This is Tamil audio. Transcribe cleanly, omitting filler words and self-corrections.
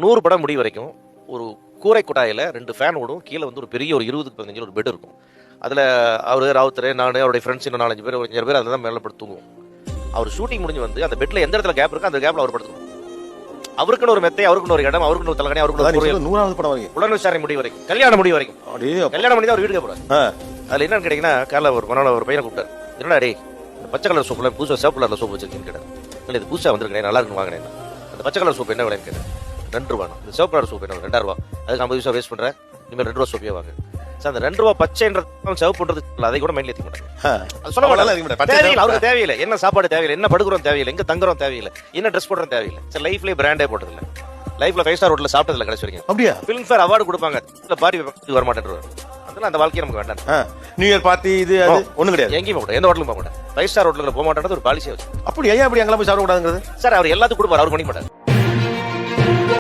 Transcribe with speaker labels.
Speaker 1: 100 படம் முடி வரைக்கும் ஒரு கூரை கொட்டாயில் 2 ஃபேன் ஓடும். கீழே வந்து ஒரு பெரிய ஒரு 20-15 ஒரு பெட் இருக்கும். அதில் அவர் ராவுத்தர், நான், அவருடைய ஃப்ரெண்ட்ஸ் இன்னும் 4-5 பேர், 5 பேர் அதில் தான் மேலே படுத்து தூங்குவோம். அவர் ஷூட்டிங் முடிஞ்சு வந்து அந்த பெட்டில் எந்த இடத்துல கேப் இருக்கோ அந்த கேப்பில் அவர் படுத்துக்கணும். அவருக்குன்னு ஒரு மெத்தை, அவருக்குன்னு ஒரு இடம், அவருக்குன்னு ஒரு தலைகணி, அவருக்குன்னு
Speaker 2: 100வது படம் வரைக்கும்
Speaker 1: உடல் விசாரணை முடி வரைக்கும், கல்யாண முடி வரைக்கும். கல்யாணம் பண்ணி தான் அவர் வீட்டுக்கு போகிறார். அதில் என்னன்னு கேட்டிங்கன்னா, காலைல ஒரு மனோட ஒரு பையனை கூப்பிட்டார். என்னடா டே, இந்த பச்சை கலர் சோப்பில் புதுசாக சிவப்பு கலரில் சோப்பு வச்சிருக்கேன்னு கேட்டேன். இல்லை இது புதுசாக வந்துருக்கேன், நல்லா இருக்குன்னு வாங்கினேன். அந்த பச்சை கலர் சோப்பு என்ன விலைன்னு கேட்டேன். 2 ரூபா. இந்த சிவப்பு கலர் சோப்பு என்ன 2 ரூபா. அதுக்கு 50 பைசா வேஸ்ட் பண்ணுறேன், இனிமேல் 2 ரூபா சோப்பியே வாங்க. சார் அந்த 2 ரூபா பச்சைன்றது சிவப்புன்றது அதை கூட மைண்ட்ல ஏற்றிக்க மாட்டாங்க. அது சொல்ல மாட்டாங்க. அவருக்கு தேவையில்லை, என்ன சாப்பாடு தேவையில்லை, என்ன படுக்கிறோம் தேவையில்லை, எங்க தங்குறோம் தேவையில்லை, என்ன ட்ரெஸ் போடுறோம் தேவையில்லை. சார் லைஃப்லேயே பிராண்டே போட்டதில்லை, லைஃப்ல 5 ஸ்டார் ஹோட்டலில் சாப்பிட்டதில்லை கடைசி வரைக்கும். அப்படியா? ஃபிலிம் ஃபேர் அவார்டு கொடுப்பாங்க, இல்லை பாரி வர மாட்டேன்றாரு. அதெல்லாம் அந்த வாழ்க்கையை நமக்கு வேண்டாம்.
Speaker 2: நியூ இயர் பார்ட்டி இது அது ஒன்றும் கிடையாது.
Speaker 1: எங்கேயும் போக எந்த ஹோட்டலும் போக மாட்டேன். 5 ஸ்டார் ஹோட்டலில் போக மாட்டேன் ஒரு பாலிசி வச்சு.
Speaker 2: அப்படி ஏன் அப்படி அங்கெல்லாம் போய் சாப்பிடக்கூடாதுங்கிறது?
Speaker 1: சார் அவர் எல்லாத்துக்கும் கொடுப்பாரு, அவர் பண்ணி மாட்டார்.